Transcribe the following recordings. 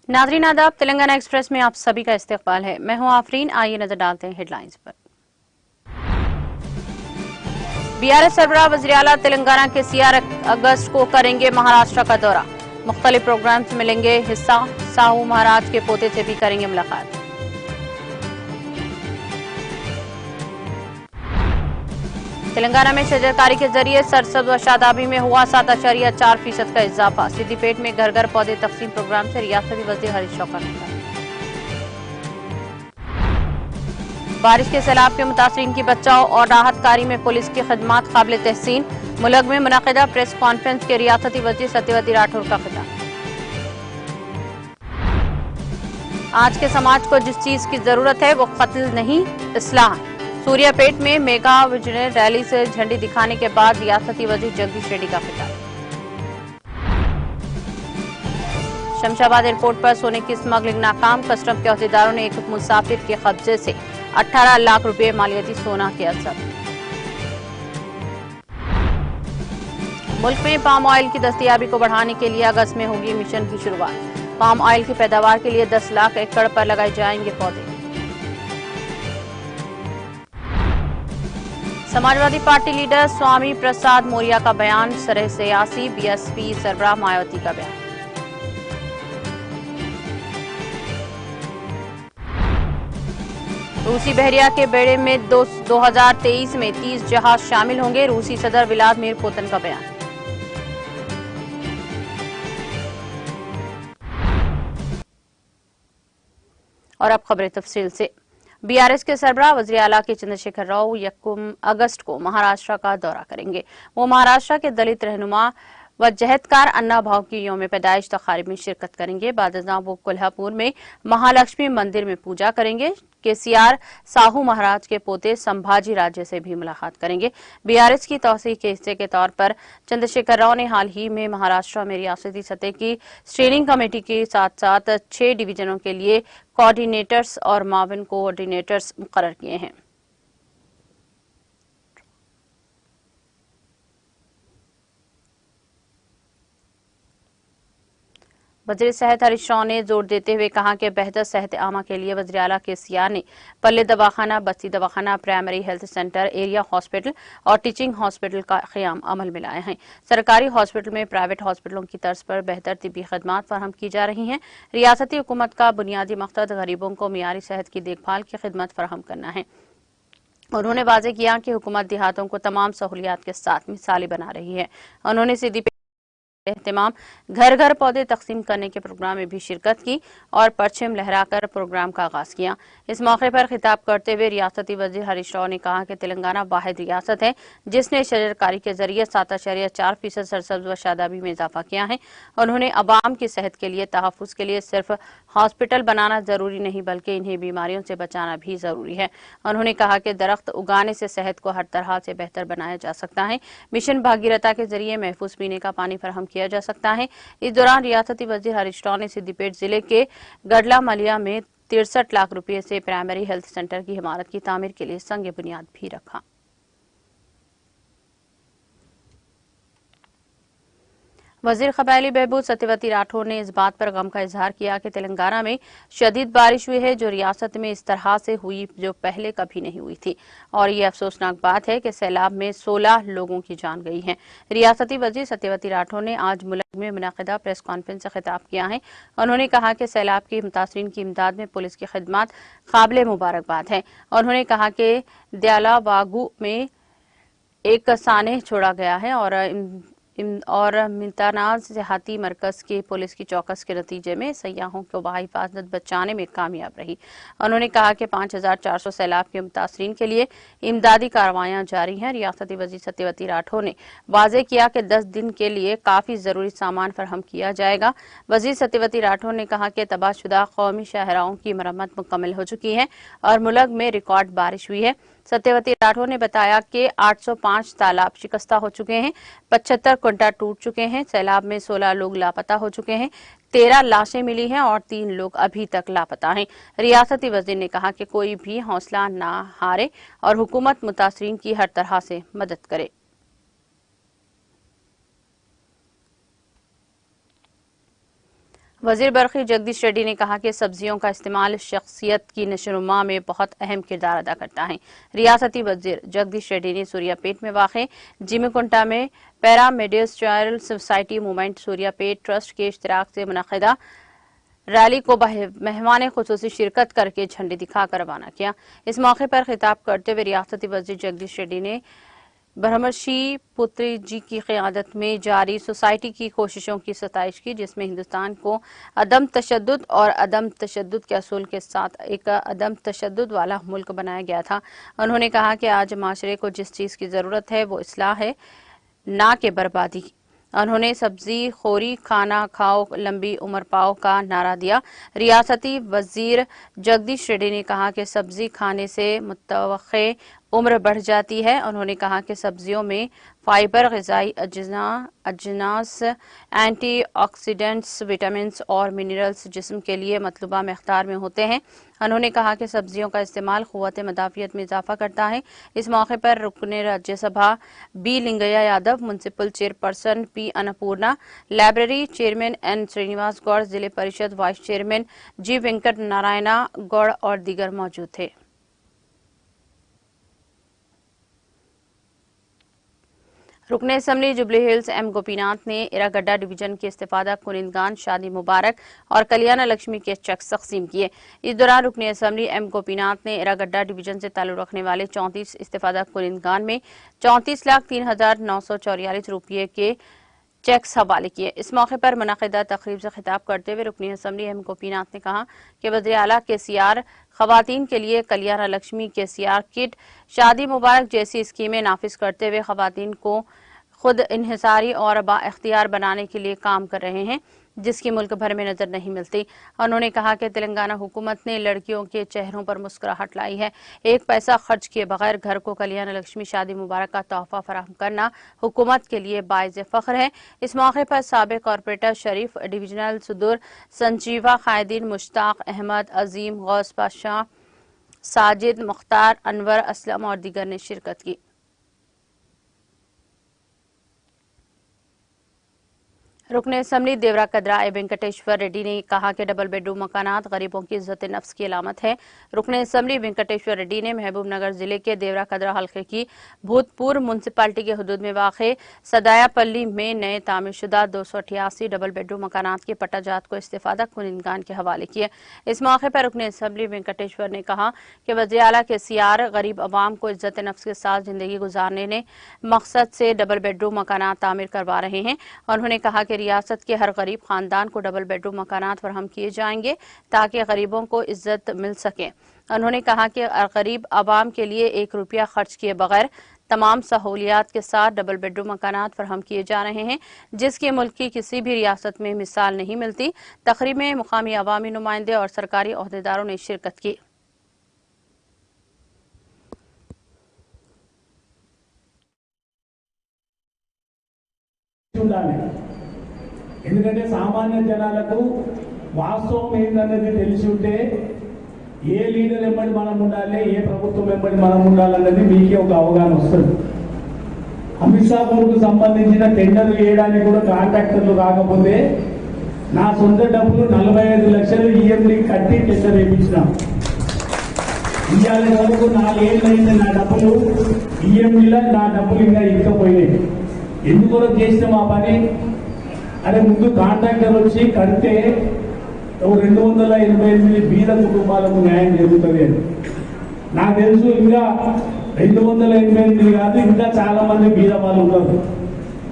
नाज़रीन आदाब, तेलंगाना एक्सप्रेस में आप सभी का इस्तकबाल है। मैं हूं आफरीन। आइए नजर डालते हैं हेडलाइंस पर। बीआरएस सरबराह वज़ीर आला तेलंगाना के सीआर अगस्त को करेंगे महाराष्ट्र का दौरा। मुख्तलिफ प्रोग्राम्स में लेंगे हिस्सा। साहू महाराज के पोते से भी करेंगे मुलाकात। तेलंगाना में शजरकारी के जरिए सरसब्ज व शादाबी में हुआ 7.4% का इजाफा। सिद्दीपेट में घर घर पौधे तकसीम प्रोग्राम से रियासती वज़ीर हरीश राव का खिताब। बारिश के सैलाब के मुतासरीन की बचाव और राहत कारी में पुलिस की खिदमत काबिल तहसीन। मुल्क में मुनक़िदा प्रेस कॉन्फ्रेंस के रियासती वज़ीर सत्यवती राठौर का खिताब। आज के समाज को जिस चीज की जरूरत है वो कत्ल नहीं, इस्लाह। सूर्यापेट में मेगा विजिलेंस रैली से झंडी दिखाने के बाद रियासती वज़ीर जगदीश रेड्डी का खिताब। शमशाबाद एयरपोर्ट पर सोने की स्मगलिंग नाकाम। कस्टम के अहदेदारों ने एक मुसाफिर के कब्जे से 18 लाख रुपए मालियाती सोना किया जब्त। मुल्क में पाम ऑयल की दस्तयाबी को बढ़ाने के लिए अगस्त में होगी मिशन की शुरुआत। पाम ऑयल की पैदावार के लिए 10 लाख एकड़ पर लगाए जाएंगे पौधे। समाजवादी पार्टी लीडर स्वामी प्रसाद मौर्य का बयान सरह सियासी। बीएसपी सरबराह मायावती का बयान। रूसी बहरिया के बेड़े में 2023 में 30 जहाज शामिल होंगे। रूसी सदर व्लादिमीर पुतिन का बयान। और अब खबरें तफसील से। बीआरएस के सरबराह वज़ीर आला के चंद्रशेखर राव 1 अगस्त को महाराष्ट्र का दौरा करेंगे। वो महाराष्ट्र के दलित रहनुमा व जहदकार अन्ना भाव की यौम पैदाइश तकारीब में शिरकत करेंगे। बाद वो कोल्हापुर में महालक्ष्मी मंदिर में पूजा करेंगे। केसीआर साहू महाराज के पोते संभाजी राजे से भी मुलाकात करेंगे। बीआरएस की तौसीक के हिस्से के तौर पर चंद्रशेखर राव ने हाल ही में महाराष्ट्र में रियासती सतह की स्टीयरिंग कमेटी के साथ साथ 6 डिवीजनों के लिए कोऑर्डिनेटर्स और माविन कोऑर्डिनेटर्स मुकर्रर किए हैं। वज़ीर सेहत हरीश राव ने जोर देते हुए कहा कि बेहतर सेहत आमा के लिए वज़ीर आला केसीआर ने पल्ले दवाखाना, बस्ती दवाखाना, primary health centre, area hospital और टीचिंग हॉस्पिटल का क़याम अमल में लाए हैं। सरकारी हॉस्पिटल में प्राइवेट हॉस्पिटलों की तर्ज पर बेहतर तिब्बी खदमात फराहम की जा रही हैं। रियासती हुकूमत का बुनियादी मकसद गरीबों को मियारी सेहत की देखभाल की खिदमत फराहम करना है। उन्होंने वाज़ेह किया कि हुकूमत देहातों को तमाम सहूलियात के साथ मिसाली बना रही है। उन्होंने सिद्दीपेट एहतमाम घर घर पौधे तकसीम करने के प्रोग्राम में भी शिरकत की और परचम लहराकर प्रोग्राम का आगाज किया। इस मौके पर खिताब करते हुए रियासती वज़ीर हरीश राव ने कहा कि तेलंगाना वाहिद रियासत है जिसने शजरकारी के जरिए 7.4% सरसब्ज व शादाबी में इजाफा किया है। उन्होंने अवाम की सेहत के लिए तहफ़्फ़ुज़ के लिए सिर्फ हॉस्पिटल बनाना जरूरी नहीं बल्कि इन्हें बीमारियों से बचाना भी जरूरी है। उन्होंने कहा कि दरख्त उगाने से सेहत को हर तरह से बेहतर बनाया जा सकता है। मिशन भागीरथा के जरिए महफूज पीने का पानी फराहम किया जा सकता है। इस दौरान रियासती वज़ीर हरीश राव ने सिद्दीपेट जिले के गडला मलिया में 63 लाख रुपए से प्राइमरी हेल्थ सेंटर की इमारत की तामीर के लिए संग बुनियाद भी रखा। वज़ीर क़बायली बहबूद सत्यवती राठौर ने इस बात पर गम का इजहार किया कि तेलंगाना में शदीद बारिश हुई है जो रियासत में इस तरह से हुई जो पहले कभी नहीं हुई थी और ये अफसोसनाक बात है कि सैलाब में 16 लोगों की जान गई है। रियासती वज़ीर सत्यवती राठौर ने आज मुल्क में मुनक़िदा प्रेस कॉन्फ्रेंस से खिताब किया है। उन्होंने कहा कि सैलाब के मुतासरीन की इमदाद में पुलिस की खिदमत काबिल मुबारकबाद है। उन्होंने कहा कि दयालावागू में एक साने छोड़ा गया है और मितानाज देहाती मरकज के पुलिस की चौकस के नतीजे में सयाहों को बाहिफाजत बचाने में कामयाब रही। उन्होंने कहा कि 5400 सैलाब के मुतासरीन के लिए इमदादी कार्रवाइयां जारी हैं। रियासती वज़ीर सत्यवती राठौर ने वाज़ेह किया कि 10 दिन के लिए काफी जरूरी सामान फराहम किया जाएगा। वज़ीर सत्यवती राठौर ने कहा कि तबाहशुदा कौमी शाहराहों की मरम्मत मुकम्मल हो चुकी है और मुल्क में रिकॉर्ड बारिश हुई है। सत्यवती राठौर ने बताया कि 805 तालाब शिकस्ता हो चुके हैं, 75 कुंटा टूट चुके हैं। सैलाब में 16 लोग लापता हो चुके हैं, 13 लाशें मिली हैं और 3 लोग अभी तक लापता हैं। रियासती वज़ीर ने कहा कि कोई भी हौसला ना हारे और हुकूमत मुतासरीन की हर तरह से मदद करे। वजीर बरखी जगदीश रेड्डी ने कहा कि सब्जियों का इस्तेमाल शख्सियत की नशोनुमा में बहुत अहम किरदार अदा करता है। रियासती वजीर जगदीश रेड्डी ने सूर्यापेट में वाक़े जिमीकुंटा में पैरा मेडिस्ट्रियल सोसाइटी मूवमेंट सूर्यापेट ट्रस्ट के इश्तिराक से मुनक़िदा रैली को मेहमान खुसूसी शिरकत करके झंडी दिखाकर रवाना किया। इस मौके पर खिताब करते हुए रियासती वजीर जगदीश रेड्डी ने ब्रह्मश्री पुत्री जी की क़यादत में जारी सोसाइटी की कोशिशों की सताइश की, जिसमें हिंदुस्तान को अदम तशद्दुद और अदम तशद्दुद के असूल के साथ एक अदम तशद्दुद वाला मुल्क बनाया गया था। उन्होंने कहा कि आज माशरे को जिस चीज़ की ज़रूरत है वो इस्लाह है, ना कि बर्बादी। उन्होंने सब्जी खोरी खाना खाओ लंबी उम्र पाओ का नारा दिया। रियासती वजीर जगदीश रेड्डी ने कहा कि सब्जी खाने से मुतवक्के उम्र बढ़ जाती है। उन्होंने कहा कि सब्जियों में फाइबर, ग़िज़ाई अजनास, एंटीऑक्सीडेंट्स, विटामिन्स और मिनरल्स जिस्म के लिए मतलूबा मक़दार में होते हैं। उन्होंने कहा कि सब्जियों का इस्तेमाल क़ुव्वत मदाफ़ियत में इजाफ़ा करता है। इस मौके पर रुकने Rajya Sabha B Lingaiah Yadav, municipal chairperson P Annapurna, library chairman N Srinivas Goud, Zilla Parishad vice chairman G Venkat Narayana Goud और दीगर मौजूद थे। रुकने असम्बली जुबली हिल्स एम गोपीनाथ ने इरागड्डा डिवीजन के इस्तीफादा कुनिंदगान शादी मुबारक और कल्याण लक्ष्मी के चेक तकसीम किए। इस दौरान रुकने असम्बली एम गोपीनाथ ने इरागड्डा डिवीजन से ताल्लुक रखने वाले 34 इस्तीफादा कुनिंदगान में 34,03,944 रुपये के चेक्स हवाले किए। इस मौके पर मुनक़िदा तकरीब से खिताब करते हुए रुकनी असम्बली एम गोपीनाथ ने कहा कि वज़ीर आला केसीआर खवातीन के लिए कल्याण लक्ष्मी केसीआर किट, शादी मुबारक जैसी स्कीमें नाफिज करते हुए खवातीन को खुद इन्हिसारी और बाइख्तियार बनाने के लिए काम कर रहे हैं, जिसकी मुल्क भर में नजर नहीं मिलती। उन्होंने कहा कि तेलंगाना हुकूमत ने लड़कियों के चेहरों पर मुस्कुराहट लाई है। एक पैसा खर्च किए बगैर घर को कल्याण लक्ष्मी शादी मुबारक का तोहफा फराहम करना हुकूमत के लिए बाइज़ फख्र है। इस मौके पर साबिक कॉरपोरेटर शरीफ, डिविजनल सदर संजीवा कायदीन, मुश्ताक अहमद, अजीम, गौस बादशाह, साजिद, मुख्तार, अनवर, असलम और दीगर ने शिरकत की। रुकने असम्बली देवरा कदरा ए वेंकटेश्वर रेड्डी ने कहा कि डबल बेडरूम मकानात गरीबों की इज्जत नफ्स की अलामत है। रुकने असम्बली वेंकटेश्वर रेड्डी ने महबूब नगर जिले के देवरा कदरा हल्के की भूतपूर्व म्यूनसिपालिटी के हदूद में वाक़े सदायापल्ली में नए तामीरशुदा 288 डबल बेडरूम मकानात के पट्टाजात को इस्तीफादा कुनिंदगान के हवाले किए। इस मौके पर रुकने असम्बली वेंकटेश्वर ने कहा कि वज़ीर आला केसीआर गरीब अवाम को इज्जत नफ्स के साथ जिंदगी गुजारने ने मकसद से डबल बेडरूम मकानात तामीर करवा रहे हैं। उन्होंने कहा कि रियासत के हर गरीब खानदान को डबल बेडरूम मकानात फराहम किए जाएंगे ताकि गरीबों को इज्जत मिल सके। उन्होंने कहा कि गरीब आवाम के लिए 1 रुपया खर्च किए बगैर तमाम सहूलियात के साथ डबल बेडरूम मकानात फराहम किए जा रहे हैं, जिसकी मुल्क की किसी भी रियासत में मिसाल नहीं मिलती। तकरीब में मुकामी अवामी नुमाइंदे और सरकारी ओहदेदारों ने शिरकत की। ఎందుకంటే సామాన్య జనాలకు వాస్తవం ఏందనేది తెలిసి ఉంటే ఏ లీడర్ వెంబడి మనం ఉండాలి, ఏ ప్రభుత్వం వెంబడి మనం ఉండాలన్నది మీకే ఒక అవగాహన వస్తుంది. అమిత్సాపూర్కు సంబంధించిన టెండర్లు వేయడానికి కూడా కాంట్రాక్టర్లు రాకపోతే నా సొంత డబ్బులు 45 లక్షలు ఈఎండి కట్టి టెండర్ వేయించినాం. ఇవాళ వరకు 4 ఏళ్ళు అయింది. నా డబ్బులు ఈఎండిలో నా డబ్బులు ఇంకా ఇకపోయినాయి. ఎందుకు చేసినాం ఆ పని? అరే ముందు కాంట్రాక్టర్ వచ్చి కడితే 288 బీద కుటుంబాలకు న్యాయం జరుగుతుంది అని నాకు తెలుసు. ఇంకా 288 కాదు, ఇంకా చాలా మంది బీద వాళ్ళు ఉన్నారు.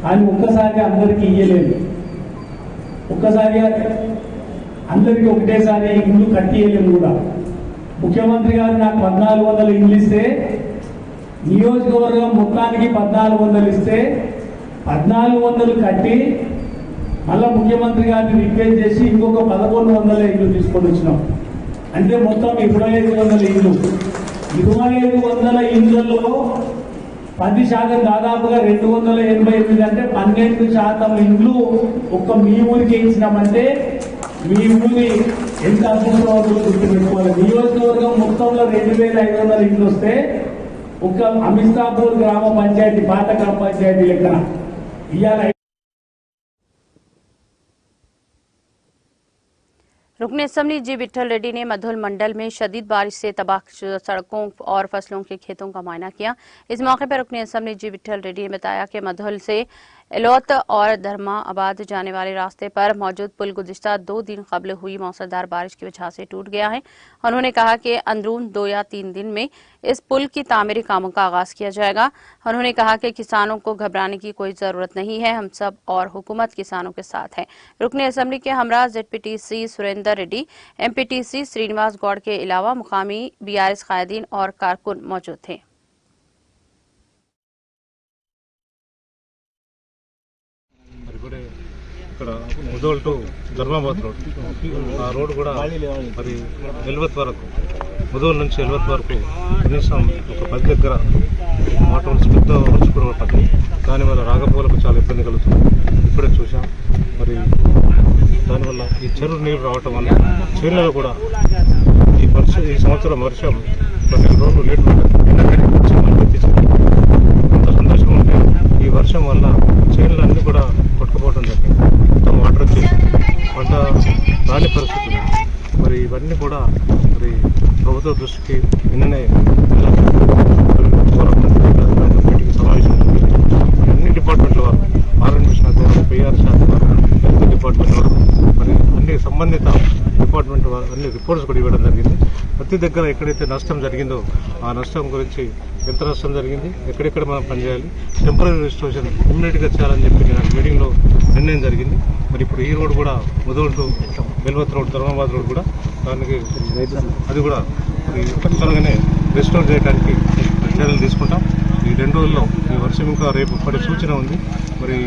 కానీ ఒక్కసారిగా అందరికీ ఇయ్యలేదు. ఒక్కసారిగా అందరికీ ఒకటేసారి ఇల్లు కట్టియలేము కూడా. ముఖ్యమంత్రి గారు నాకు 1400 ఇల్లు ఇస్తే, నియోజకవర్గం మొత్తానికి 1400 ఇస్తే 1400 కట్టి మళ్ళా ముఖ్యమంత్రి గారిని రిక్వెస్ట్ చేసి ఇంకొక 1100 ఇల్లు తీసుకొని వచ్చినాం. అంటే మొత్తం 2500 ఇల్లు. 2500 ఇళ్లలో 10% దాదాపుగా 288 అంటే 12% ఇల్లు ఒక్క మీ ఊరికి ఇచ్చినామంటే మీ ఊరి ఎంత అద్భుతంగా గుర్తుపెట్టుకోవాలి. నియోజకవర్గం మొత్తంలో 2500 ఇల్లు వస్తే ఒక్క అమిత్సాపూర్ గ్రామ పంచాయతీ, పాత గ్రామ పంచాయతీ లెక్కన ఇవాళ रुकन असम्बली जी विट्ठल रेड्डी ने मधुल मंडल में शदीद बारिश से तबाह सड़कों और फसलों के खेतों का मुआयना किया। इस मौके पर रुकन असम्बली जी विट्ठल रेड्डी ने बताया कि मधुल से एलौत और धर्माबाद जाने वाले रास्ते पर मौजूद पुल गुज़िश्ता 2 दिन कबल हुई मौसलाधार बारिश की वजह से टूट गया है। उन्होंने कहा कि अंदरून 2 या 3 दिन में इस पुल की तामीरी कामों का आगाज किया जाएगा। उन्होंने कहा कि किसानों को घबराने की कोई जरूरत नहीं है, हम सब और हुकूमत किसानों के साथ है। रुकन असम्बली के हमरा ZPTC सुरेंदर रेड्डी, MPTC श्रीनिवास गौड़ के अलावा मुकामी BRS कायदीन और कारकुन मौजूद थे। ఇక్కడ ముదోల్ టు ధర్మాబాద్ రోడ్ ఆ రోడ్ కూడా మరి ఎల్వత్ వరకు ముదోల్ నుంచి ఎల్వత్ వరకు కనీసం ఒక 10 దగ్గర వాటర్ పెద్ద వర్షకురవ పడింది. దానివల్ల రాకపోకలకు చాలా ఇబ్బంది కలుగుతుంది. ఇప్పుడే చూసాం. మరి దానివల్ల ఈ చెరువు నీరు రావటం వల్ల చేనులలో కూడా ఈ సంవత్సరం వర్షం 12 రోజులు లేట్ అంత సంతోషంగా ఉంటే ఈ వర్షం వల్ల చేనులన్నీ కూడా కొట్టుకుపోవడం జరిగింది. మొత్తం వాటర్ వచ్చేసి పంట రాని పరిస్థితులు. మరి ఇవన్నీ కూడా మరి ప్రభుత్వ దృష్టికి నిన్ననే మీటింగ్ సమావేశం అన్ని డిపార్ట్మెంట్ల వారు ఆర్ఎండ్బి శాఖ వారు, PR శాఖ వారు, హెల్త్ డిపార్ట్మెంట్ వారు, మరి అన్ని సంబంధిత డిపార్ట్మెంట్ వారు అన్ని రిపోర్ట్స్ కూడా ఇవ్వడం జరిగింది. ప్రతి దగ్గర ఎక్కడైతే నష్టం జరిగిందో ఆ నష్టం గురించి ఎంత నష్టం జరిగింది, ఎక్కడెక్కడ మనం పనిచేయాలి, టెంపరీ రిజిస్ట్రేషన్ ఇమ్మీడియట్గా చేయాలని చెప్పి నేను మీటింగ్లో నిర్ణయం జరిగింది. మరి ఇప్పుడు ఈ రోడ్ కూడా Mudhol to Belwat road, Dharmabad road కూడా దానికి అది కూడా మరి త్వరగానే రెస్టోర్ చేయడానికి చర్యలు తీసుకుంటాం. ఈ 2 రోజుల్లో ఈ వర్షం ఇంకా రేపు పడే సూచన ఉంది. మరి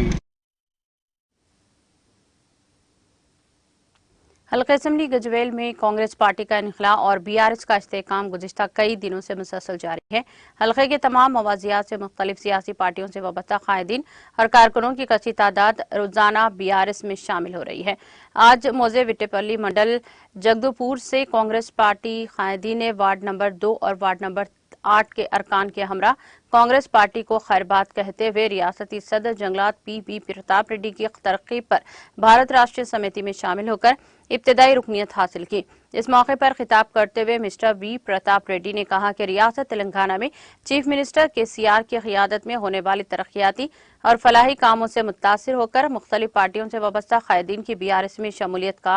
हल्का असम्बली गजवेल में कांग्रेस पार्टी का इनखला और BRS का इस्तेहकाम गुज़िश्ता कई दिनों से मुसलसल जारी है। हल्के के तमाम मवाजियात से मुख्तलिफ सियासी पार्टियों से वाबस्ता कायदीन और कारकुनों की कच्ची तादाद रोजाना BRS में शामिल हो रही है। आज मोजे विट्टेपल्ली मंडल जगदूपुर से कांग्रेस पार्टी कायदीन ने वार्ड नंबर 2 और वार्ड नंबर 8 के अरकान के हमरा कांग्रेस पार्टी को खैरबाद कहते हुए रियासती सदर जंगलात PB प्रताप रेड्डी की तरक्की पर भारत राष्ट्रीय समिति में शामिल होकर इब्तदाई रुकनीत हासिल की। इस मौके पर खिताब करते हुए मिस्टर V प्रताप रेड्डी ने कहा कि रियासत तेलंगाना में चीफ मिनिस्टर KCR की क़ियादत में होने वाली तरक्याती और फलाही कामों से मुतासिर होकर मुख्तलिफ पार्टियों से वाबस्ता कायदीन की BRS में शमूलियत का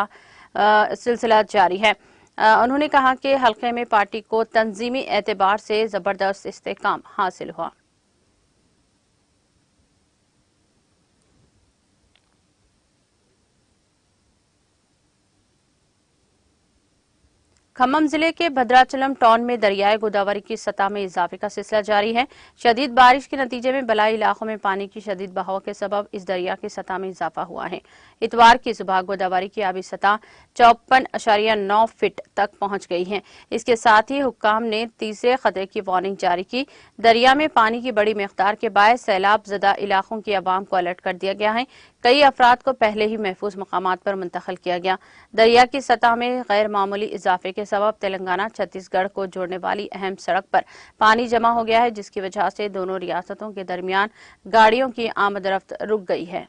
सिलसिला जारी है। उन्होंने कहा कि हल्के में पार्टी को तंजीमी एतबार से जबरदस्त इस्तेहकाम हासिल हुआ। खम्मम जिले के भद्राचलम टाउन में दरियाए गोदावरी की सतह में इजाफे का सिलसिला जारी है। शदीद बारिश के नतीजे में बलाई इलाकों में पानी की शदीद बहाव के सबब इस दरिया की सतह में इजाफा हुआ है। इतवार की सुबह गोदावरी की आबी सतह 54.9 फीट तक पहुंच गई है। इसके साथ ही हुक्काम ने तीसरे खतरे की वार्निंग जारी की। दरिया में पानी की बड़ी मिकदार के बायस सैलाब ज़दा इलाकों की आवाम को अलर्ट कर दिया गया है। कई अफराद को पहले ही महफूज मकामात पर मुंतकिल किया गया। दरिया की सतह में गैर मामूली इजाफे के सबब तेलंगाना छत्तीसगढ़ को जोड़ने वाली अहम सड़क पर पानी जमा हो गया है, जिसकी वजह से दोनों रियासतों के दरमियान गाड़ियों की आमदरफ्त रुक गई है।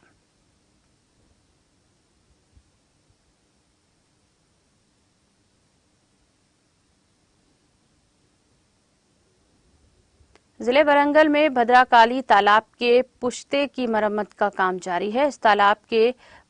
जिले वरंगल में भद्राकाली तालाब के पुश्ते की मरम्मत का काम जारी है। इस तालाब के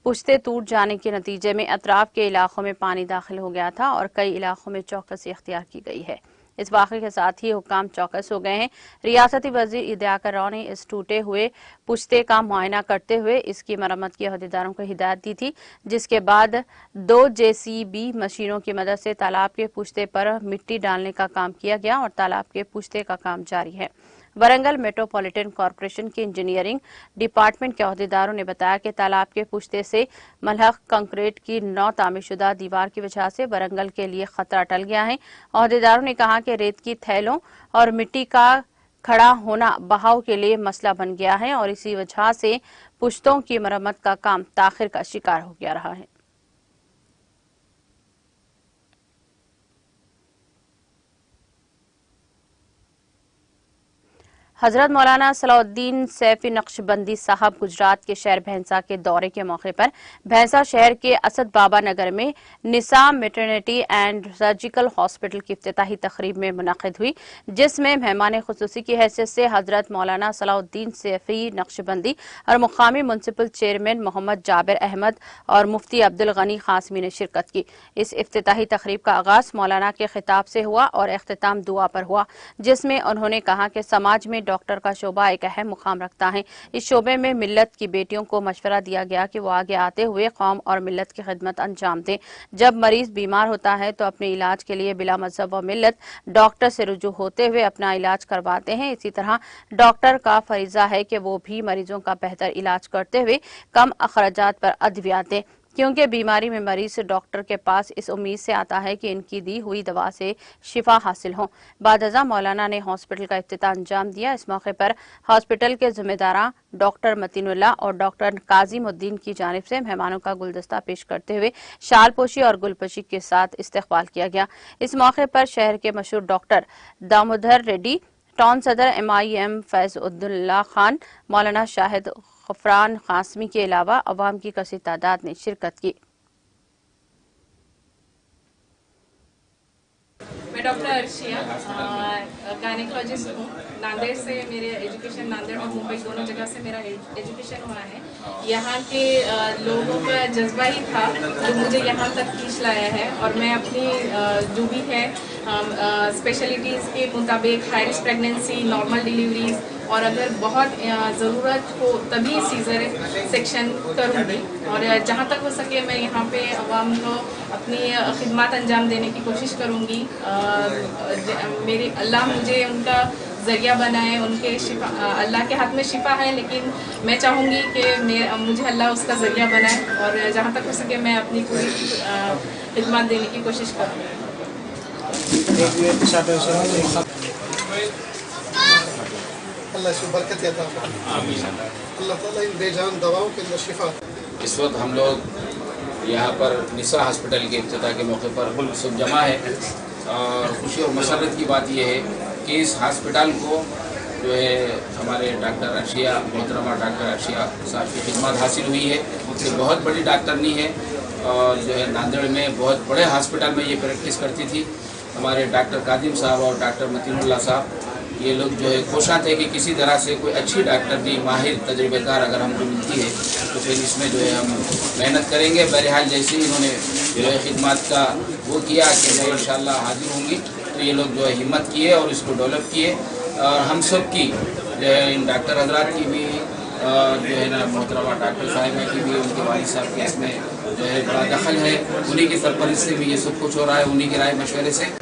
पुश्ते टूट जाने के नतीजे में अतराफ के इलाकों में पानी दाखिल हो गया था और कई इलाकों में चौकसी इख्तियार की गई है। इस वाक़े के साथ ही हुक्काम चौकस हो गए हैं। रियासती वजीर इदियाकर राव ने इस टूटे हुए पुश्ते का मुआयना करते हुए इसकी मरम्मत की अहदेदारों को हिदायत दी थी, जिसके बाद 2 JCB मशीनों की मदद से तालाब के पुश्ते पर मिट्टी डालने का काम किया गया और तालाब के पुश्ते का काम जारी है। वरंगल मेट्रोपॉलिटन कॉरपोरेशन के इंजीनियरिंग डिपार्टमेंट के अहदेदारों ने बताया कि तालाब के पुश्ते से मलहक कंक्रीट की 9 तामीरशुदा दीवार की वजह से वरंगल के लिए खतरा टल गया है। अहदेदारों ने कहा कि रेत की थैलों और मिट्टी का खड़ा होना बहाव के लिए मसला बन गया है और इसी वजह से पुश्तों की मरम्मत का काम ताखिर का शिकार हो गया रहा है। हजरत मौलाना सलाउद्दीन सैफी नक्शबंदी साहब गुजरात के शहर भैंसा के दौरे के मौके पर भैंसा शहर के असद बाबा नगर में निसा मैटरनिटी एंड सर्जिकल हॉस्पिटल की इफ्तिताही तकरीब में मुनक़िद हुई, जिसमें मेहमान खुसूसी की हैसियत से हजरत मौलाना सलाउद्दीन सैफी नक्शबंदी और मुकामी म्युनिसिपल चेयरमैन मोहम्मद जाबिर अहमद और मुफ्ती अब्दुल गनी कासमी ने शिरकत की। इस इफ्तिताही तकरीब का आगाज मौलाना के खिताब से हुआ और इख्तिताम दुआ पर हुआ, जिसमें उन्होंने कहा कि समाज में डॉक्टर का शोबा एक अहम मुकाम रखता है। इस शोबे में मिल्लत की बेटियों को मशवरा दिया गया कि वो आगे आते हुए कौम और मिल्लत की खिदमत अंजाम दें। जब मरीज बीमार होता है तो अपने इलाज के लिए बिला मजहब व मिल्लत डॉक्टर से रुजू होते हुए अपना इलाज करवाते हैं। इसी तरह डॉक्टर का फरीजा है कि वो भी मरीजों का बेहतर इलाज करते हुए कम अखराजात पर अद्वियात दें, क्योंकि बीमारी में मरीज डॉक्टर के पास इस उम्मीद से आता है कि इनकी दी हुई दवा से शिफा हासिल हो। बादअज़ा मौलाना ने हॉस्पिटल का इफ्तिताह अंजाम दिया। इस मौके पर हॉस्पिटल के जिम्मेदारा डॉक्टर मतीनुल्लाह और डॉक्टर काजिमुद्दीन की जानिब से मेहमानों का गुलदस्ता पेश करते हुए शालपोशी और गुलपोशी के साथ इस्तकबाल किया गया। इस मौके पर शहर के मशहूर डॉक्टर दामोदर रेड्डी, टाउन सदर MIM फैज़उद्दौला खान, मौलाना शाहिद गफरान कासमी के अलावा अवाम की कसीर तादाद ने शिरकत की। मैं डॉक्टर अर्शिया गायनेकोलॉजिस्ट हूँ। नांदेड़ से मेरे एजुकेशन, नांदेड़ और मुंबई दोनों जगह से मेरा एजुकेशन हुआ है। यहाँ के लोगों का जज्बा ही था जो मुझे यहाँ तक खींच लाया है, और मैं अपनी जो भी है स्पेशलिटीज़ के मुताबिक high risk pregnancy, normal deliveries और अगर बहुत ज़रूरत हो तभी सीजर सेक्शन करूँगी। और जहाँ तक हो सके मैं यहाँ पे अवाम को अपनी खिदमत अंजाम देने की कोशिश करूँगी। मेरे अल्लाह मुझे उनका ज़रिया बनाए, उनके शिफा, अल्लाह के हाथ में शिफा है, लेकिन मैं चाहूँगी कि मुझे अल्लाह उसका ज़रिया बनाए और जहाँ तक हो सके मैं अपनी पूरी खिदमत देने की कोशिश करूँगी। इस वक्त हम लोग यहाँ पर निसा हॉस्पिटल के इफ्तिताह के मौके पर सब जमा है, और खुशी और मसरत की बात यह है कि इस हॉस्पिटल को जो है हमारे डॉक्टर अर्शिया, मोहतरमा डॉक्टर अर्शिया साहब की खिदमत हासिल हुई है। ये बहुत बड़ी डॉक्टरनी है और जो है नांदेड़ में बहुत बड़े हॉस्पिटल में ये प्रैक्टिस करती थी। हमारे डॉक्टर कादिम साहब और डॉक्टर मतीनुल्लाह साहब ये लोग जो है कोशिश थे कि किसी तरह से कोई अच्छी डॉक्टर भी माहिर तजुर्बेकार अगर हमको मिलती है तो फिर इसमें जो है हम मेहनत करेंगे। बहरहाल जैसे ही इन्होंने जो है खिदमत का वो किया कि मैं इंशाल्लाह हाजिर होंगी, तो ये लोग जो है हिम्मत किए और इसको डेवलप किए। और हम सब की जो है इन डॉक्टर हजरात की भी जो है ना मोहतरमा डॉक्टर साहिबा की भी, उनके वालिद साहब के इसमें जो है बड़ा दखल है। उन्हीं की सरपरस्त से भी ये सब कुछ हो रहा है, उन्हीं के राय मशवरे से।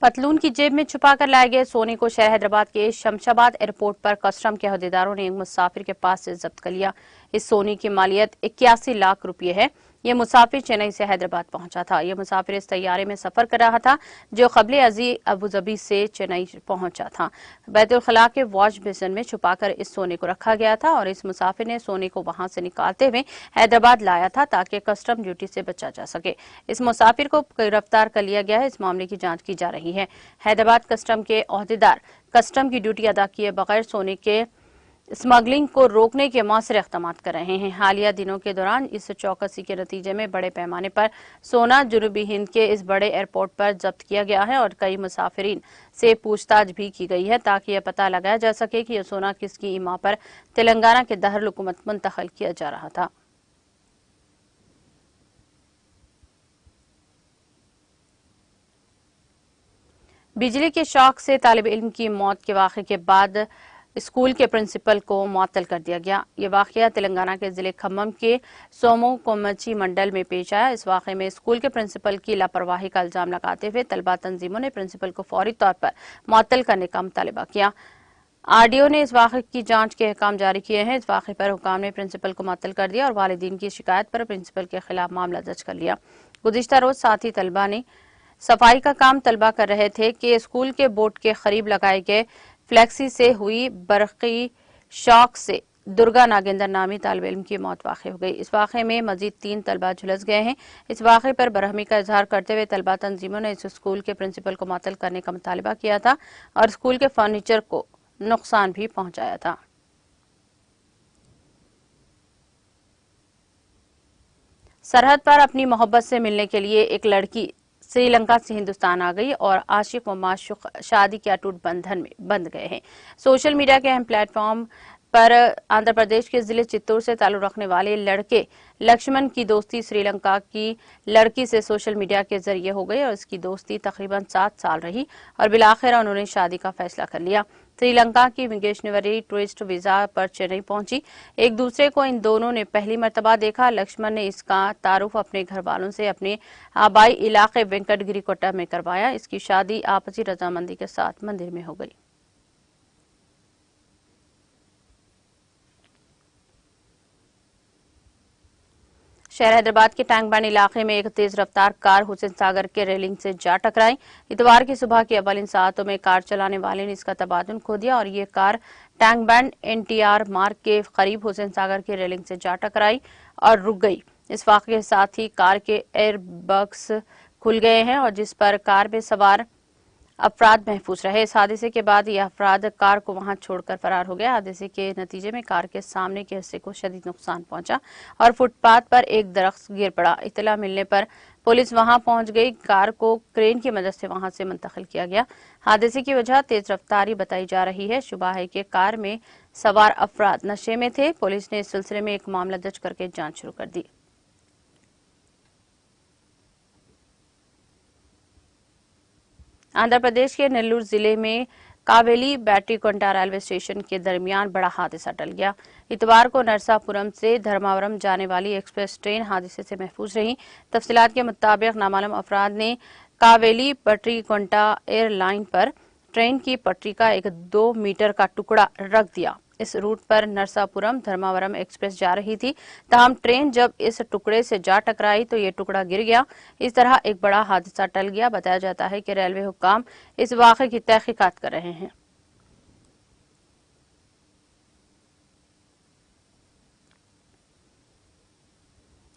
पतलून की जेब में छुपाकर लाए गए सोने को शहर हैदराबाद के शमशाबाद एयरपोर्ट पर कस्टम के अहदेदारों ने एक मुसाफिर के पास से जब्त कर लिया। इस सोने की मालियत 81 लाख रुपये है। यह मुसाफिर चेन्नई से हैदराबाद पहुंचा था। यह मुसाफिर इस तैयारे में सफर कर रहा था जो कबले अजी अबूजबी से चेन्नई पहुंचा था। बैतुल खला के वॉश बेसिन में छुपाकर इस सोने को रखा गया था और इस मुसाफिर ने सोने को वहां से निकालते हुए हैदराबाद लाया था ताकि कस्टम ड्यूटी से बचा जा सके। इस मुसाफिर को गिरफ्तार कर लिया गया है। इस मामले की जांच की जा रही है। हैदराबाद कस्टम के ओहदेदार कस्टम की ड्यूटी अदा किए बगैर सोने के स्मगलिंग को रोकने के मौसर इक़दाम कर रहे हैं। हालिया दिनों के दौरान इस चौकसी के नतीजे में बड़े पैमाने पर सोना जनूबी हिंद के इस बड़े एयरपोर्ट पर जब्त किया गया है और कई मुसाफिरीन से पूछताछ भी की गई है ताकि यह पता लगाया जा सके कि यह सोना किसकी ईमा पर तेलंगाना के दारुल हुकूमत मुंतकिल किया जा रहा था। बिजली के शॉक से तालिब इल्म की मौत के वाक़े के बाद स्कूल के प्रिंसिपल को मुअत्तल कर दिया गया। ये वाक़या तेलंगाना के जिले खम्मम के सोमो कोमची मंडल में पेश आया। इस वाक़े में स्कूल के प्रिंसिपल की लापरवाही का इल्जाम लगाते हुए तलबा तंजीमों ने प्रिंसिपल को फौरी तौर पर मुअत्तल करने का मुतालबा किया। RDO ने इस वाक़े की जांच के अहकाम जारी किए हैं। इस वाक़े पर हुकाम ने प्रिंसिपल को मुअत्तल कर दिया और वालिदीन की शिकायत पर प्रिंसिपल के खिलाफ मामला दर्ज कर लिया। गुज़िश्ता रोज साथी तलबा ने सफाई का काम तलबा कर रहे थे कि स्कूल के बोर्ड के करीब लगाए गए फ्लैक्सी से हुई बरक़ी शॉक से दुर्गा नागेंद्र नामी तालिब इल्म की मौत वाक़ हो गई। इस वाक़े में मजीद 3 तलबा झुलस गए हैं। इस वाक़े पर बरहमी का इजहार करते हुए तलबा तंजीमों ने इस स्कूल के प्रिंसिपल को मुअत्तल करने का मुतालबा किया था और स्कूल के फर्नीचर को नुकसान भी पहुंचाया था। सरहद पर अपनी मोहब्बत से मिलने के लिए एक लड़की श्रीलंका से हिंदुस्तान आ गई और आशिक व माशूक शादी के अटूट बंधन में बंध गए हैं। सोशल मीडिया के अहम प्लेटफॉर्म पर आंध्र प्रदेश के जिले चित्तूर से ताल्लुक रखने वाले लड़के लक्ष्मण की दोस्ती श्रीलंका की लड़की से सोशल मीडिया के जरिए हो गई और इसकी दोस्ती तकरीबन 7 साल रही और बिलाखिर उन्होंने शादी का फैसला कर लिया। श्रीलंका की विंगेशनवरी टूरिस्ट वीजा पर चेन्नई पहुंची। एक दूसरे को इन दोनों ने पहली मर्तबा देखा। लक्ष्मण ने इसका तारुफ अपने घर वालों से अपने आबाई इलाके वेंकटगिरी कोट्टा में करवाया। इसकी शादी आपसी रजामंदी के साथ मंदिर में हो गई। शहर हैदराबाद के टैंक बैंड इलाके में एक तेज रफ्तार कार हुसैन सागर के रेलिंग से जा टकराई। इतवार की सुबह की अव्वलिन सातों में कार चलाने वाले ने इसका तबादुन खो दिया और ये कार टैंक बैंड एनटीआर मार्ग के करीब हुसैन सागर की रेलिंग से जा टकराई और रुक गई। इस वाक़े के साथ ही कार के एयर बैग्स खुल गए हैं और जिस पर कार में सवार अफराद महफूज रहे। इस हादसे के बाद यह अफराद कार को वहां छोड़कर फरार हो गया। हादसे के नतीजे में कार के सामने के हिस्से को शदीद नुकसान पहुंचा और फुटपाथ पर एक दरख्त गिर पड़ा। इत्तला मिलने पर पुलिस वहां पहुंच गई। कार को क्रेन की मदद से वहां से मुंतकिल किया गया। हादसे की वजह तेज रफ्तारी बताई जा रही है। शुबा है कि कार में सवार अफराद नशे में थे। पुलिस ने इस सिलसिले में एक मामला दर्ज करके जांच शुरू कर दी। आंध्र प्रदेश के नेल्लूर जिले में कावेली बैट्रीकोंटा रेलवे स्टेशन के दरमियान बड़ा हादसा टल गया। इतवार को नरसापुरम से धर्मावरम जाने वाली एक्सप्रेस ट्रेन हादसे से महफूज रही। तफसीलात के मुताबिक नामालूम अफराद ने कावेली बैट्रीकोंटा एयरलाइन पर ट्रेन की पटरी का एक 2 मीटर का टुकड़ा रख दिया। इस रूट पर नरसापुरम धर्मावरम एक्सप्रेस जा रही थी। ताहम ट्रेन जब इस टुकड़े से जा टकराई तो ये टुकड़ा गिर गया। इस तरह एक बड़ा हादसा टल गया। बताया जाता है कि रेलवे हुक्काम इस वाक़े की तहकीकात कर रहे हैं।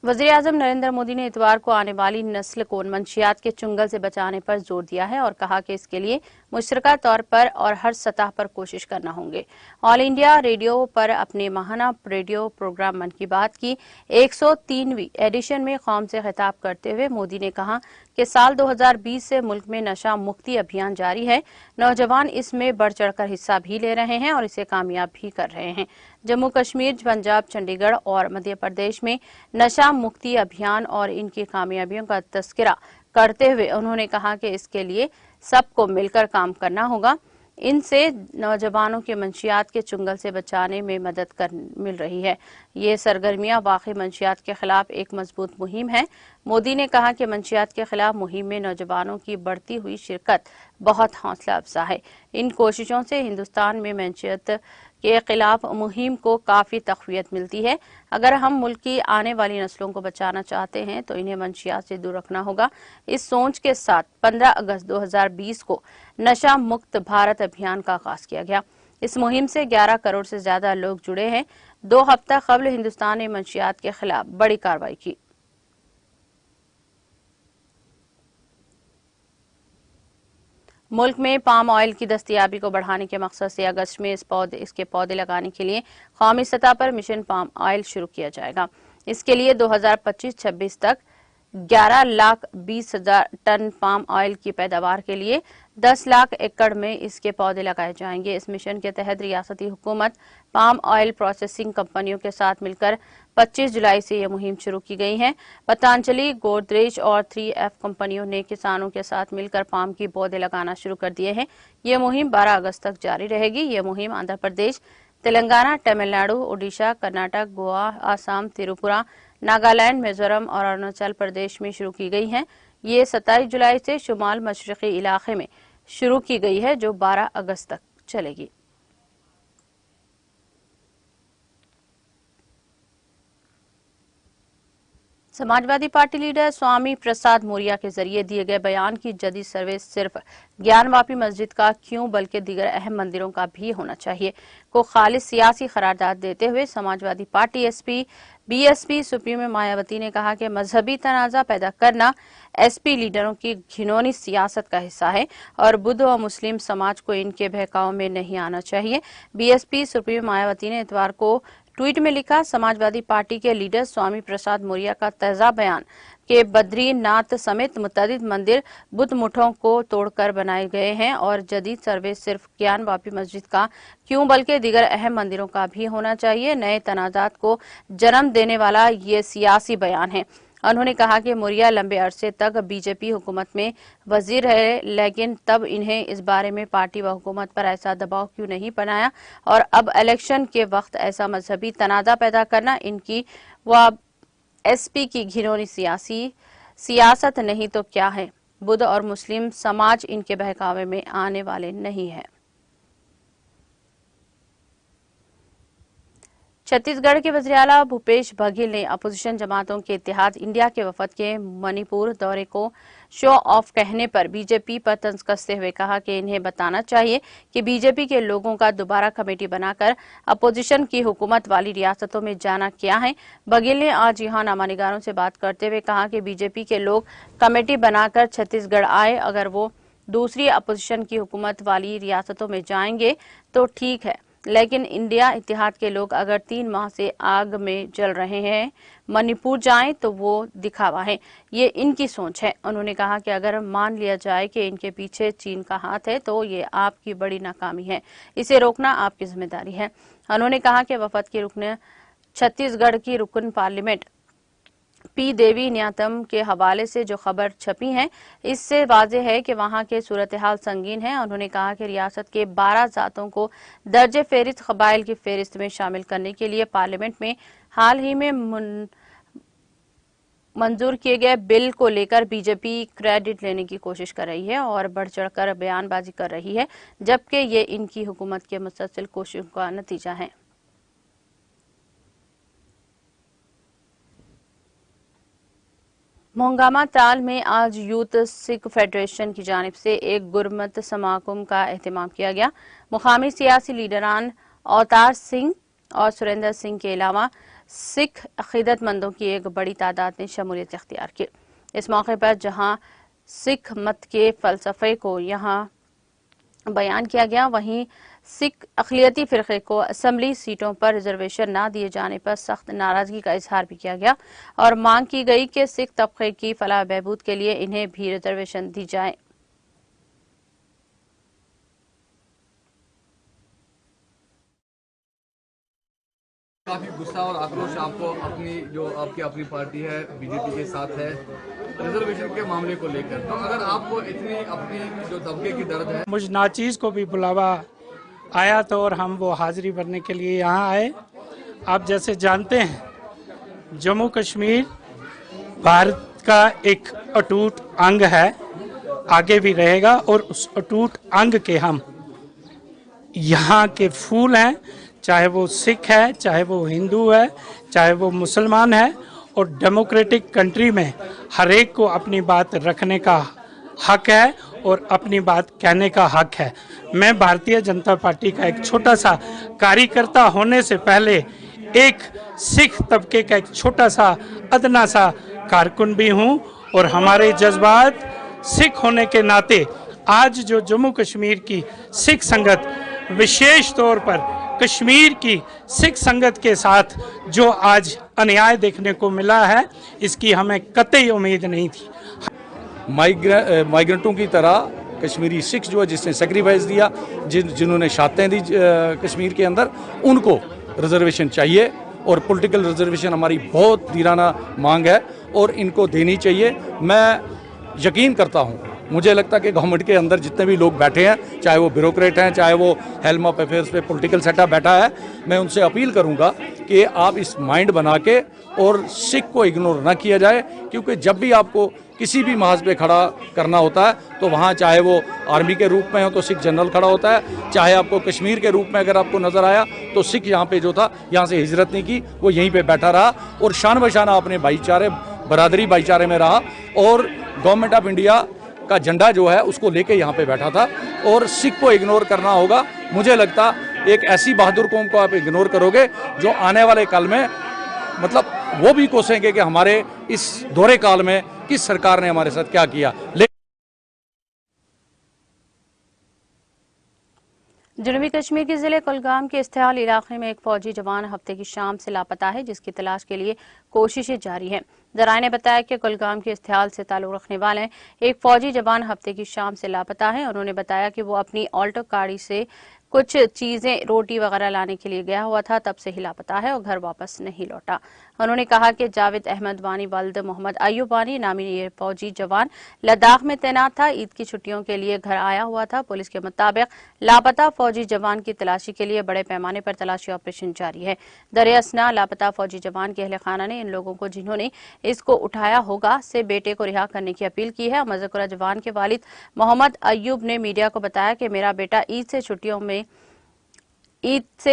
वज़ीर-ए-आज़म नरेंद्र मोदी ने इतवार को आने वाली नस्ल को मंशियात के चुंगल से बचाने पर जोर दिया है और कहा कि इसके लिए मुश्तरका तौर पर और हर सतह पर कोशिश करना होंगे। ऑल इंडिया रेडियो पर अपने माहाना रेडियो प्रोग्राम मन की बात की 103वीं एडिशन में कौम से खिताब करते हुए मोदी ने कहा कि साल 2020 से मुल्क में नशा मुक्ति अभियान जारी है। नौजवान इसमें बढ़ चढ़कर हिस्सा भी ले रहे हैं और इसे कामयाब भी कर रहे हैं। जम्मू कश्मीर, पंजाब, चंडीगढ़ और मध्य प्रदेश में नशा मुक्ति अभियान और इनकी कामयाबियों का तस्करा करते हुए उन्होंने कहा कि इसके लिए सबको मिलकर काम करना होगा। इनसे नौजवानों के मंशियात के चुंगल से बचाने में मदद मिल रही है। ये सरगर्मियां वाकई मंशियात के खिलाफ एक मजबूत मुहिम है। मोदी ने कहा कि मंशियात के खिलाफ मुहिम में नौजवानों की बढ़ती हुई शिरकत बहुत हौसला अफजा है। इन कोशिशों से हिंदुस्तान में मंशियत के खिलाफ मुहिम को काफी तक़वियत मिलती है। अगर हम मुल्क की आने वाली नस्लों को बचाना चाहते हैं तो इन्हें मंशियात से दूर रखना होगा। इस सोच के साथ 15 अगस्त 2020 को नशा मुक्त भारत अभियान का आगाज किया गया। इस मुहिम से 11 करोड़ से ज्यादा लोग जुड़े हैं। 2 हफ्ता कबल हिंदुस्तान ने मंशियात के खिलाफ बड़ी कार्रवाई की। मुल्क में पाम ऑयल की दस्तयाबी को बढ़ाने के मकसद से अगस्त में इसके पौधे लगाने के लिए कौमी सतह पर मिशन पाम ऑयल शुरू किया जाएगा। इसके लिए 2025-26 तक 11,20,000 टन पाम ऑयल की पैदावार के लिए 10 लाख एकड़ में इसके पौधे लगाए जाएंगे। इस मिशन के तहत रियासती हुकूमत पाम ऑयल प्रोसेसिंग कंपनियों के साथ मिलकर 25 जुलाई से यह मुहिम शुरू की गई है। पतंजलि, गोदरेज और 3F कंपनियों ने किसानों के साथ मिलकर पाम की पौधे लगाना शुरू कर दिए हैं। यह मुहिम 12 अगस्त तक जारी रहेगी। यह मुहिम आंध्र प्रदेश, तेलंगाना, तमिलनाडु, ओडिशा, कर्नाटक, गोवा, आसाम, त्रिपुरा, नागालैंड, मिजोरम और अरुणाचल प्रदेश में शुरू की गई है। ये 27 जुलाई से शुमाल मशरकी इलाके में शुरू की गई है जो 12 अगस्त तक चलेगी। समाजवादी पार्टी लीडर स्वामी प्रसाद मौर्य के जरिए दिए गए बयान की जदीद सर्विस सिर्फ ज्ञानवापी मस्जिद का क्यों बल्कि दीगर अहम मंदिरों का भी होना चाहिए को खालिस सियासी करारदाद देते हुए Samajwadi party SP BSP supremo Mayawati ने कहा कि मजहबी तनाजा पैदा करना एसपी लीडरों की घिनौनी सियासत का हिस्सा है और बुद्ध और मुस्लिम समाज को इनके बहकाव में नहीं आना चाहिए। बीएसपी सुप्रीमो मायावती ने इतवार को ट्वीट में लिखा, समाजवादी पार्टी के लीडर स्वामी प्रसाद मौर्य का ताजा बयान के बद्रीनाथ समेत मुतअद्दिद मंदिर बुद्ध मुठों को तोड़कर बनाए गए हैं और जदीद सर्वे सिर्फ ज्ञानवापी मस्जिद का क्यों बल्कि दीगर अहम मंदिरों का भी होना चाहिए नए तनाजात को जन्म देने वाला ये सियासी बयान है। उन्होंने कहा कि मौर्य लंबे अरसे तक बीजेपी हुकूमत में वजीर रहे, लेकिन तब इन्हें इस बारे में पार्टी व हुकूमत पर ऐसा दबाव क्यों नहीं बनाया और अब इलेक्शन के वक्त ऐसा मजहबी तनाजा पैदा करना इनकी व एसपी की घिनौनी सियासत नहीं तो क्या है। बुद्ध और मुस्लिम समाज इनके बहकावे में आने वाले नहीं है। छत्तीसगढ़ के वज़ीर आला भूपेश बघेल ने अपोजिशन जमातों के इत्तेहाद इंडिया के वफद के मणिपुर दौरे को शो ऑफ कहने पर बीजेपी पर तंज कसते हुए कहा कि इन्हें बताना चाहिए कि बीजेपी के लोगों का दोबारा कमेटी बनाकर अपोजिशन की हुकूमत वाली रियासतों में जाना क्या है। बघेल ने आज यहां नामानिगारों से बात करते हुए कहा कि बीजेपी के लोग कमेटी बनाकर छत्तीसगढ़ आए, अगर वो दूसरी अपोजिशन की हुकूमत वाली रियासतों में जाएंगे तो ठीक है, लेकिन इंडिया इत्तेहाद के लोग अगर 3 माह से आग में जल रहे हैं मणिपुर जाएं तो वो दिखावा है, ये इनकी सोच है। उन्होंने कहा कि अगर मान लिया जाए कि इनके पीछे चीन का हाथ है तो ये आपकी बड़ी नाकामी है, इसे रोकना आपकी जिम्मेदारी है। उन्होंने कहा कि वफद के रुकन छत्तीसगढ़ की रुकन पार्लियामेंट पी देवी न्यातम के हवाले से जो खबर छपी है इससे वाज़ेह है कि वहां के सूरत हाल संगीन है। उन्होंने कहा कि रियासत के 12 जातों को दर्जे फेरिस्त कबाइल की फेरिस्त में शामिल करने के लिए पार्लियामेंट में हाल ही में मंजूर किए गए बिल को लेकर बीजेपी क्रेडिट लेने की कोशिश कर रही है और बढ़ चढ़कर बयानबाजी कर रही है, जबकि ये इनकी हुकूमत के मुसलसल कोशिशों का नतीजा है। मोंगामा ताल में आज यूथ सिख फेडरेशन की जानिब से एक गुरमत समागम का एहतमाम किया गया। मुकामी सियासी लीडरान अवतार सिंह और सुरेंद्र सिंह के अलावा सिख अकीदतमंदों की एक बड़ी तादाद ने शमूलियत इख्तियार की। इस मौके पर जहां सिख मत के फलसफे को यहां बयान किया गया, वहीं सिख अक़लियती फ़िरक़े को असम्बली सीटों पर रिजर्वेशन न दिए जाने पर सख्त नाराजगी का इजहार भी किया गया और मांग की गई कि सिख तबके की फलाह बहबूद के लिए इन्हें भी रिजर्वेशन दी जाए। काफी गुस्सा और आक्रोश आपको आपकी अपनी पार्टी है बीजेपी के साथ है रिजर्वेशन के मामले को लेकर, तो अगर आपको इतनी अपनी जो तबके की दर्द है। मुझ नाचीज को भी बुलावा आया तो और हम वो हाजिरी भरने के लिए यहाँ आए। आप जैसे जानते हैं जम्मू कश्मीर भारत का एक अटूट अंग है, आगे भी रहेगा और उस अटूट अंग के हम यहाँ के फूल हैं, चाहे वो सिख है, चाहे वो हिंदू है, चाहे वो मुसलमान है। और डेमोक्रेटिक कंट्री में हर एक को अपनी बात रखने का हक है और अपनी बात कहने का हक है। मैं भारतीय जनता पार्टी का एक छोटा सा कार्यकर्ता होने से पहले एक सिख तबके का एक छोटा सा अदना सा कारकुन भी हूँ और हमारे जज्बात सिख होने के नाते आज जो जम्मू कश्मीर की सिख संगत विशेष तौर पर कश्मीर की सिख संगत के साथ जो आज अन्याय देखने को मिला है, इसकी हमें कतई उम्मीद नहीं थी। माइग्रेंटों की तरह कश्मीरी सिख जो है जिसने सेक्रीफाइस दिया, जिन्होंने शहादतें दी कश्मीर के अंदर, उनको रिजर्वेशन चाहिए और पॉलिटिकल रिजर्वेशन हमारी बहुत दीराना मांग है और इनको देनी चाहिए। मैं यकीन करता हूँ, मुझे लगता है कि गवर्नमेंट के अंदर जितने भी लोग बैठे हैं, चाहे वो ब्यूरोक्रेट हैं, चाहे वो हेल्म ऑफ अफेयर्स पे पॉलिटिकल सेटअप बैठा है, मैं उनसे अपील करूंगा कि आप इस माइंड बना के और सिख को इग्नोर ना किया जाए, क्योंकि जब भी आपको किसी भी महाज पे खड़ा करना होता है तो वहाँ चाहे वो आर्मी के रूप में हो तो सिख जनरल खड़ा होता है, चाहे आपको कश्मीर के रूप में अगर आपको नज़र आया तो सिख यहाँ पे जो था यहाँ से हिजरत नहीं की, वो यहीं पे बैठा रहा और शान बशाना अपने भाईचारे बरादरी भाईचारे में रहा और गवर्नमेंट ऑफ इंडिया का झंडा जो है उसको लेके यहाँ पे बैठा था। और सिख को इग्नोर करना होगा, मुझे लगता एक ऐसी बहादुर कौम को आप इग्नोर करोगे जो आने वाले काल में मतलब वो भी कोसेंगे कि हमारे इस दौरे काल में किस सरकार ने हमारे साथ क्या किया। जनूबी कश्मीर के जिले कुलगाम के इस्तेहाल इलाके में एक फौजी जवान हफ्ते की शाम से लापता है, जिसकी तलाश के लिए कोशिशें जारी हैं। जराये ने बताया कि कुलगाम के इस्तेहाल से ताल्लुक रखने वाले एक फौजी जवान हफ्ते की शाम से लापता है। उन्होंने बताया कि वो अपनी ऑल्टो गाड़ी से कुछ चीजें रोटी वगैरह लाने के लिए गया हुआ था, तब से ही लापता है और घर वापस नहीं लौटा। उन्होंने कहा कि जावेद अहमद वानी वल्द मोहम्मद अयूब वानी नामी ये फौजी जवान लद्दाख में तैनात था। ईद की छुट्टियों के लिए घर आया हुआ था। पुलिस के मुताबिक लापता फौजी जवान की तलाशी के लिए बड़े पैमाने पर तलाशी ऑपरेशन जारी है। दरियासना लापता फौजी जवान के अहले खाना ने इन लोगों को जिन्होंने इसको उठाया होगा से बेटे को रिहा करने की अपील की है। मज़कुरा जवान के वालिद मोहम्मद अयूब ने मीडिया को बताया कि मेरा बेटा ईद से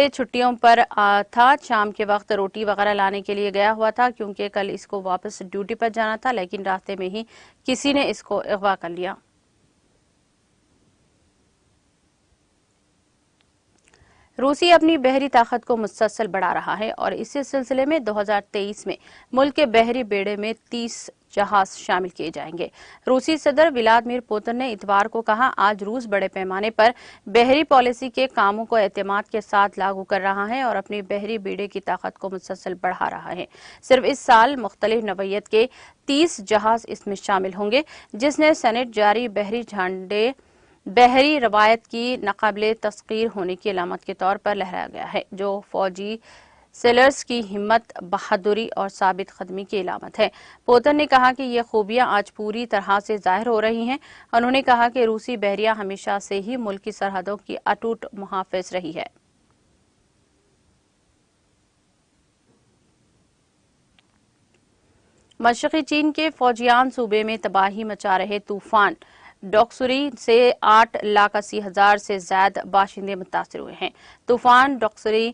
छुट्टियों पर था। शाम के वक्त रोटी वगैरह लाने के लिए गया हुआ था, क्योंकि कल इसको वापस ड्यूटी पर जाना था, लेकिन रास्ते में ही किसी ने इसको अगवा कर लिया। रूसी अपनी बहरी ताकत को मुसलसल बढ़ा रहा है और इसी सिलसिले में 2023 में मुल्क के बहरी बेड़े में 30 जहाज शामिल किए जाएंगे। रूसी सदर व्लादिमीर पुतिन ने इतवार को कहा, आज रूस बड़े पैमाने पर बहरी पॉलिसी के कामों को एतमाद के साथ लागू कर रहा है और अपनी बहरी बेड़े की ताकत को मुसलसल बढ़ा रहा है। सिर्फ इस साल मुख्तलिफ नवैयत के 30 जहाज इसमें शामिल होंगे, जिसने सेनेट जारी बहरी रवायत की नाकाबिले तस्कीर होने की अलामत के तौर पर लहराया गया है, जो फौजी सेलर्स की हिम्मत, बहादुरी और साबित कदमी की अलामत है। पुतिन ने कहा कि ये खूबियां आज पूरी तरह से जाहिर हो रही हैं। उन्होंने कहा कि रूसी बहरिया हमेशा से ही मुल्क की सरहदों की अटूट मुहाफिज रही है। मशरक़ी चीन के फौजियान सूबे में तबाही मचा रहे तूफान डोक्सुरी से 8,80,000 से ज्यादा बाशिंदे मुतासिर हुए हैं। तूफान डोक्सुरी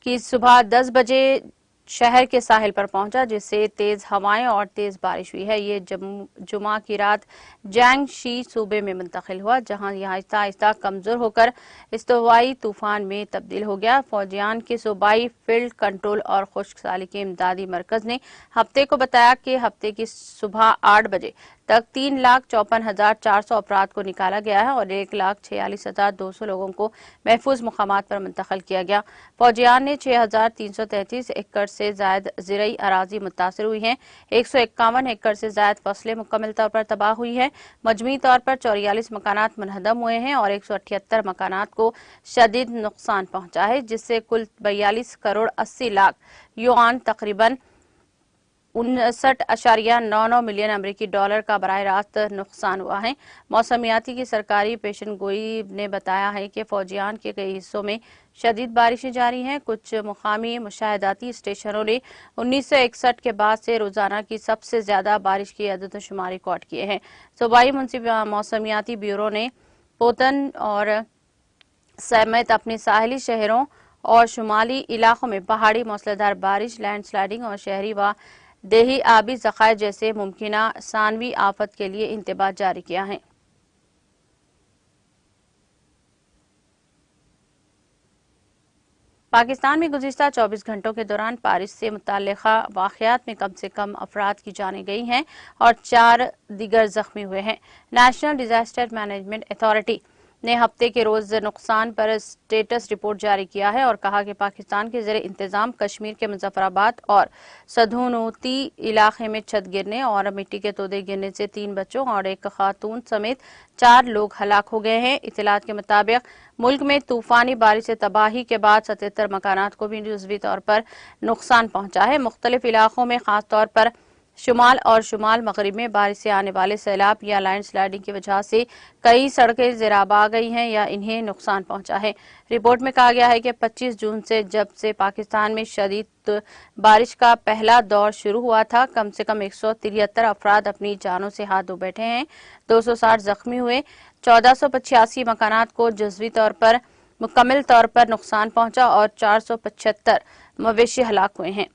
की सुबह 10 बजे शहर के साहिल पर पहुंचा, जिससे तेज हवाएं और तेज बारिश हुई है। ये जुमा की रात जैंगशी सूबे में मुंतकिल हुआ, जहां यह आहिस्ता आहिस्ता कमजोर होकर इस्तवाई तूफान में तब्दील हो गया। फौजियान के सूबाई फील्ड कंट्रोल और खुश्कसाली के इमदादी मरकज ने हफ्ते को बताया कि हफ्ते की सुबह 8 बजे तक 3,54,400 अफराद को निकाला गया है और 1,46,200 लोगों को महफूज मुकामात पर मुंतकिल किया गया। फौजियान ने 6,333 एकड़ से जायद ज़राई अराजी मुतासर हुई हैं। 151 एकड़ से जायद फसलें मुकम्मल तौर पर तबाह हुई हैं। मजमूई तौर पर 44 मकानात मुनहदम हुए हैं और 178 मकानात को शदीद नुकसान पहुंचा है, जिससे कुल 42 करोड़ 80 लाख युआन तकरीबन 59.99 मिलियन अमेरिकी डॉलर का बराह रास्त नुकसान हुआ है। मौसमियाती की सरकारी पेशनगोई ने बताया है कि फौजियान के कई हिस्सों में शदीद बारिशें जारी हैं। कुछ मुकामी मुशाहिदाती स्टेशनों ने 1961 के बाद से रोजाना की सबसे ज्यादा बारिश की अदद शुमार रिकॉर्ड किए हैं। सूबाई मौसमियाती ब्यूरो ने पोतन और समेत अपने साहिली शहरों और शुमाली इलाकों में पहाड़ी मौसलाधार बारिश, लैंडस्लाइडिंग और शहरी व देही आबी ज़खायर जैसे मुमकिना सानवी आफत के लिए इंतबाह जारी किया है। पाकिस्तान में गुज़िश्ता 24 घंटों के दौरान बारिश से मुतल्लिक़ा वाक़यात में कम से कम अफराद की जानें गई हैं और 4 दीगर जख्मी हुए हैं। नेशनल डिजास्टर मैनेजमेंट अथॉरिटी ने हफ्ते के रोज नुकसान पर स्टेटस रिपोर्ट जारी किया है और कहा कि पाकिस्तान के ज़ेरे इंतजाम कश्मीर के मुजफ्फराबाद और सधूनूती इलाके में छत गिरने और मिट्टी के तोदे गिरने से 3 बच्चों और एक खातून समेत 4 लोग हलाक हो गए हैं। इत्तलात के मुताबिक मुल्क में तूफानी बारिश से तबाही के बाद 77 मकानात को भी जुज़वी तौर पर नुकसान पहुंचा है। मुख्तलिफ इलाकों में खास तौर पर शुमाल और शुमाल मगरिब में बारिश से आने वाले सैलाब या लैंडस्लाइडिंग की वजह से कई सड़कें ज़ेराब आ गई हैं या इन्हें नुकसान पहुंचा है। रिपोर्ट में कहा गया है कि 25 जून से जब से पाकिस्तान में शदीद बारिश का पहला दौर शुरू हुआ था, कम से कम 173 अफराद अपनी जानों से हाथ धो बैठे हैं, 260 जख्मी हुए, 1485 मकानात को जुज़वी तौर पर मुकम्मल तौर पर नुकसान पहुंचा और 475 मवेशी हलाक हुए हैं।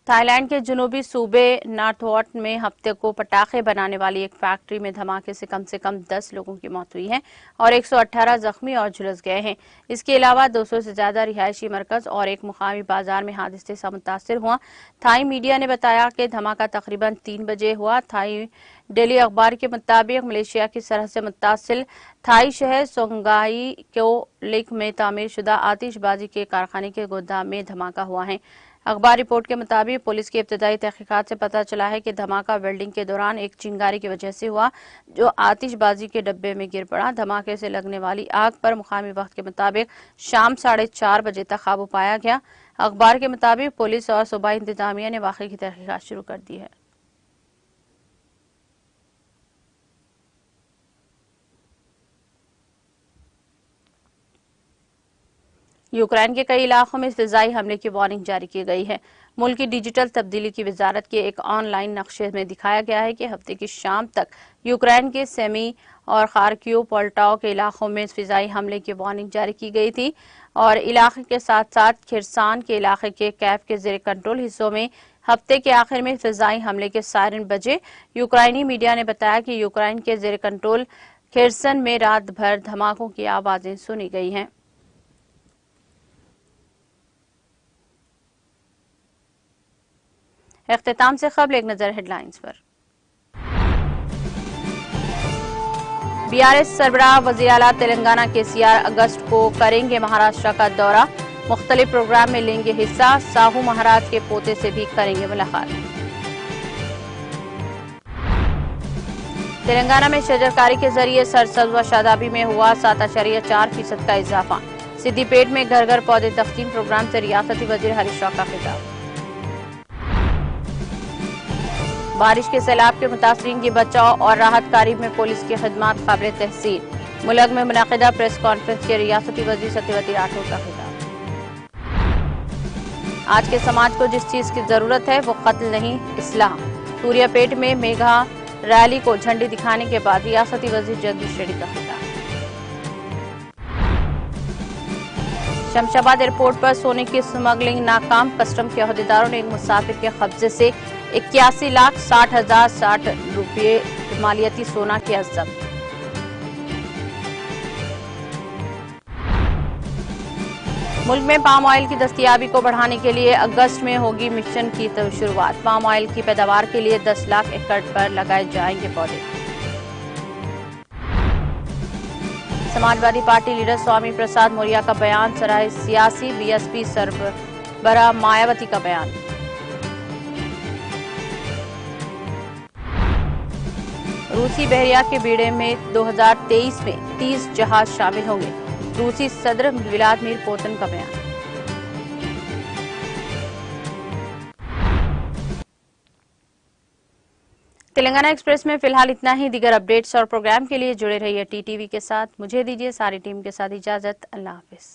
थाईलैंड के जुनूबी सूबे नार्थवॉट में हफ्ते को पटाखे बनाने वाली एक फैक्ट्री में धमाके से कम 10 लोगों की मौत हुई है और 118 जख्मी और झुलस गए हैं। इसके अलावा 200 से ज्यादा रिहायशी मरकज और एक मुकामी बाजार में हादसे से मुतासिर हुआ। थाई मीडिया ने बताया कि धमाका तकरीबन 3 बजे हुआ। थाई डेली अखबार के मुताबिक मलेशिया की सरहद से मुत्तासिल थाई शहर सोंगाई को लेक में तामीर शुदा आतिशबाजी के कारखाने के गोदाम में धमाका हुआ है। अखबार रिपोर्ट के मुताबिक पुलिस की इब्तदाई तहकीकात से पता चला है कि धमाका वेल्डिंग के दौरान एक चिंगारी की वजह से हुआ जो आतिशबाजी के डब्बे में गिर पड़ा। धमाके से लगने वाली आग पर मुकामी वक्त के मुताबिक शाम 4:30 बजे तक काबू पाया गया। अखबार के मुताबिक पुलिस और सूबाई इंतजामिया ने वाक़े की तहकीकात शुरू कर दी है। यूक्रेन के कई इलाकों में फिजाई हमले की वार्निंग जारी की गई है। मुल्क की डिजिटल तब्दीली की वजारत के एक ऑनलाइन नक्शे में दिखाया गया है कि हफ्ते की शाम तक यूक्रेन के सेमी और खार्किव पोल्टाओ के इलाकों में फिजाई हमले की वार्निंग जारी की गई थी और इलाके के साथ साथ खिरसान के इलाके के कैफ के जेर कंट्रोल हिस्सों में हफ्ते के आखिर में फिजाई हमले के सायरन बजे। यूक्राइनी मीडिया ने बताया कि यूक्रेन के जेर कंट्रोल खिरसन में रात भर धमाकों की आवाजें सुनी गई हैं। इख्तिताम से कबल एक नजर हेडलाइंस पर। बीआरएस सरबराह वज़ीर आला तेलंगाना केसीआर अगस्त को करेंगे महाराष्ट्र का दौरा। मुख्तलिफ प्रोग्राम में लेंगे हिस्सा। साहू महाराज के पोते से भी करेंगे मुलाकात। तेलंगाना में शजरकारी के जरिए सरसब्ज व शादाबी में हुआ 7.4% का इजाफा। सिद्दीपेट में घर घर पौधे तकसीम प्रोग्राम से रियासती वजीर हरीश राव का खिताब। बारिश के सैलाब के मुतासरीन की बचाव और राहत कार्य में पुलिस की खिदमत काबिल तहसीन। मुल्क में मुनाकिदा प्रेस कॉन्फ्रेंस के रियासती वजीर सत्यवती राठौर का खिताब। आज के समाज को जिस चीज की जरूरत है वो कत्ल नहीं, इस्लाह। सूर्यापेट में मेगा रैली को झंडी दिखाने के बाद रियासती वजीर जगदीश रेड्डी का खिताब। शमशाबाद एयरपोर्ट पर सोने की स्मगलिंग नाकाम। कस्टम के अहदेदारों ने एक मुसाफिर के कब्जे से 81,60,060 रुपये मालियती सोना किया जब्त। मुल्क में पाम ऑयल की दस्तयाबी को बढ़ाने के लिए अगस्त में होगी मिशन की शुरुआत। पाम ऑयल की पैदावार के लिए 10 लाख एकड़ पर लगाए जाएंगे पौधे। समाजवादी पार्टी लीडर स्वामी प्रसाद मौर्य का बयान सराय सियासी। बीएसपी सरबराह मायावती का बयान। रूसी बहरिया के बेड़े में 2023 में 30 जहाज शामिल होंगे। रूसी सदर व्लादिमीर पुतिन का बयान। तेलंगाना एक्सप्रेस में फिलहाल इतना ही। दीगर अपडेट्स और प्रोग्राम के लिए जुड़े रहिए टीटीवी के साथ। मुझे दीजिए सारी टीम के साथ इजाजत। अल्लाह हाफिज।